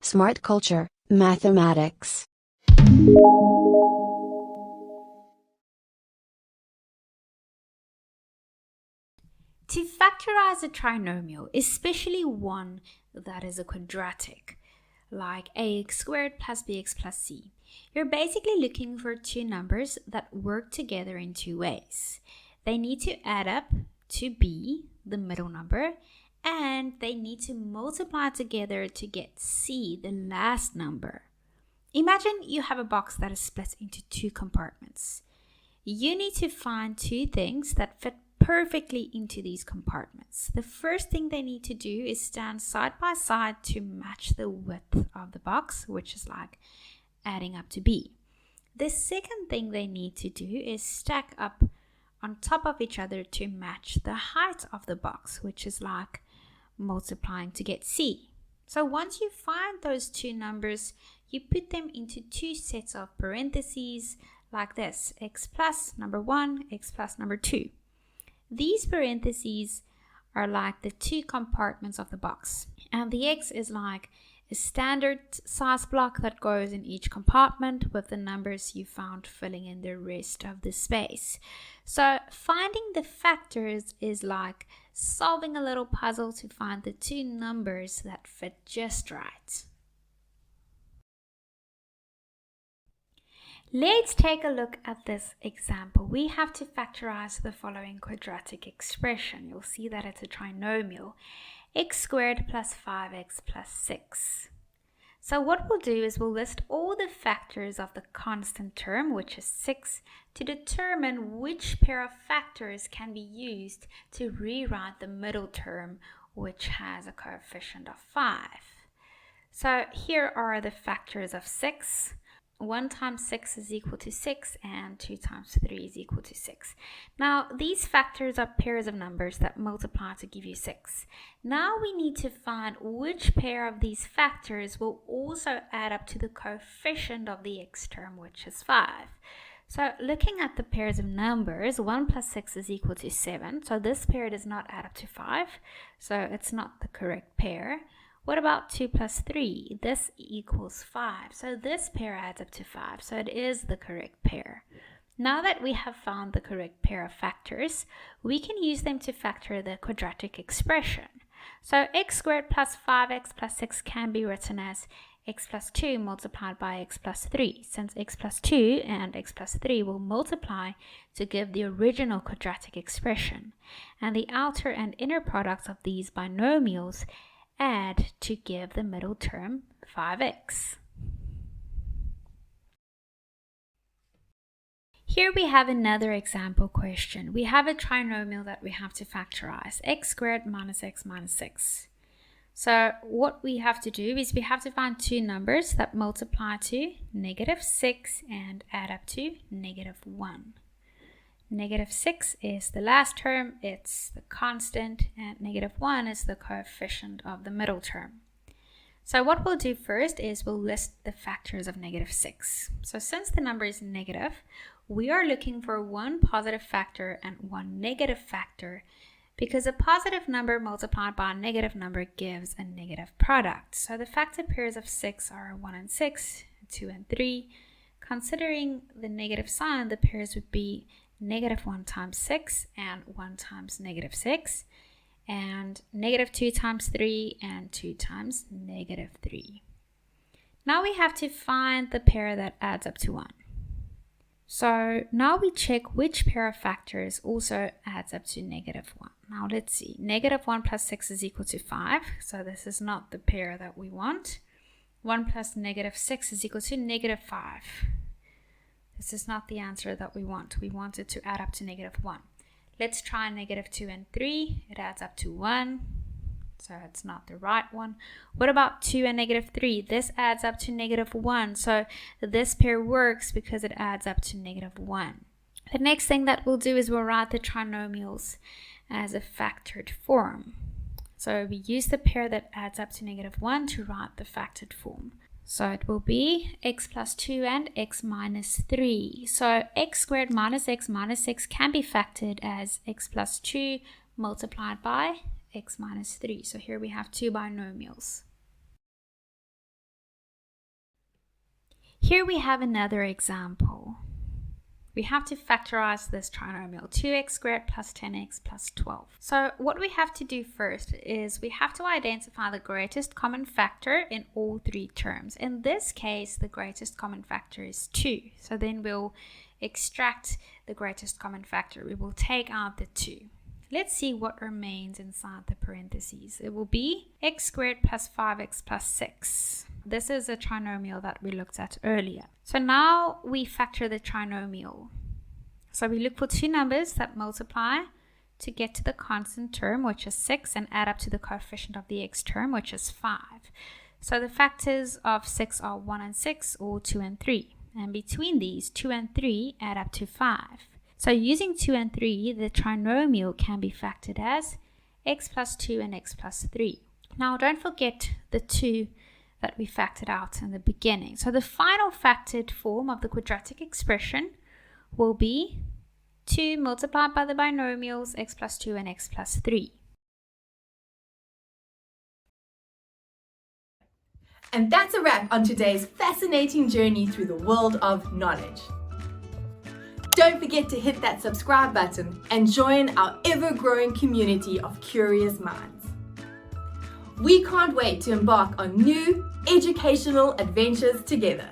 Smart culture, mathematics. To factorize a trinomial, especially one that is a quadratic, like ax squared plus bx plus c, you're basically looking for two numbers that work together in two ways. They need to add up to b, the middle number, and they need to multiply together to get c, the last number. Imagine you have a box that is split into two compartments. You need to find two things that fit perfectly into these compartments. The first thing they need to do is stand side by side to match the width of the box, which is like adding up to b. The second thing they need to do is stack up on top of each other to match the height of the box, which is like multiplying to get c. So once you find those two numbers, you put them into two sets of parentheses like this: x plus number 1, x plus number 2. These parentheses are like the two compartments of the box, and the x is like a standard size block that goes in each compartment with the numbers you found filling in the rest of the space. So finding the factors is like solving a little puzzle to find the two numbers that fit just right. Let's take a look at this example. We have to factorize the following quadratic expression. You'll see that it's a trinomial: x squared plus 5x plus 6. So what we'll do is we'll list all the factors of the constant term, which is 6, to determine which pair of factors can be used to rewrite the middle term, which has a coefficient of 5. So here are the factors of 6. 1 times 6 is equal to 6, and 2 times 3 is equal to 6. Now, these factors are pairs of numbers that multiply to give you 6. Now we need to find which pair of these factors will also add up to the coefficient of the x term, which is 5. So looking at the pairs of numbers, 1 plus 6 is equal to 7. So this pair does not add up to 5, so it's not the correct pair. What about 2 plus 3? This equals 5. So this pair adds up to 5. So it is the correct pair. Now that we have found the correct pair of factors, we can use them to factor the quadratic expression. So x squared plus 5x plus 6 can be written as x plus 2 multiplied by x plus 3, since x plus 2 and x plus 3 will multiply to give the original quadratic expression. And the outer and inner products of these binomials add to give the middle term 5x. Here we have another example question. We have a trinomial that we have to factorize: x squared minus x minus 6. So what we have to do is we have to find two numbers that multiply to -6 and add up to -1. -6 is the last term, it's the constant, and -1 is the coefficient of the middle term. So what we'll do first is we'll list the factors of -6. So since the number is negative, we are looking for one positive factor and one negative factor, because a positive number multiplied by a negative number gives a negative product. So the factor pairs of 6 are 1 and 6, 2 and 3. Considering the negative sign, the pairs would be -1 times 6 and 1 times -6, and -2 times 3 and 2 times -3. Now we have to find the pair that adds up to 1. So now we check which pair of factors also adds up to -1. Now let's see, -1 plus 6 is equal to 5, so this is not the pair that we want. 1 plus -6 is equal to -5. This is not the answer that we want. We want it to add up to -1. Let's try -2 and 3. It adds up to 1, so it's not the right one. What about 2 and -3? This adds up to -1, so this pair works because it adds up to -1. The next thing that we'll do is we'll write the trinomials as a factored form. So we use the pair that adds up to -1 to write the factored form. So it will be x plus 2 and x minus 3. So x squared minus x minus 6 can be factored as x plus 2 multiplied by x minus 3. So here we have two binomials. Here we have another example. We have to factorize this trinomial, 2x squared plus 10x plus 12. So what we have to do first is we have to identify the greatest common factor in all three terms. In this case, the greatest common factor is 2. So then we'll extract the greatest common factor. We will take out the 2. Let's see what remains inside the parentheses. It will be x squared plus 5x plus 6. This is a trinomial that we looked at earlier. So now we factor the trinomial. So we look for two numbers that multiply to get to the constant term, which is 6, and add up to the coefficient of the x term, which is 5. So the factors of 6 are 1 and 6, or 2 and 3. And between these, 2 and 3 add up to 5. So using 2 and 3, the trinomial can be factored as x plus 2 and x plus 3. Now don't forget the 2 that we factored out in the beginning. So the final factored form of the quadratic expression will be 2 multiplied by the binomials x plus 2 and x plus 3. And that's a wrap on today's fascinating journey through the world of knowledge. Don't forget to hit that subscribe button and join our ever-growing community of curious minds. We can't wait to embark on new educational adventures together.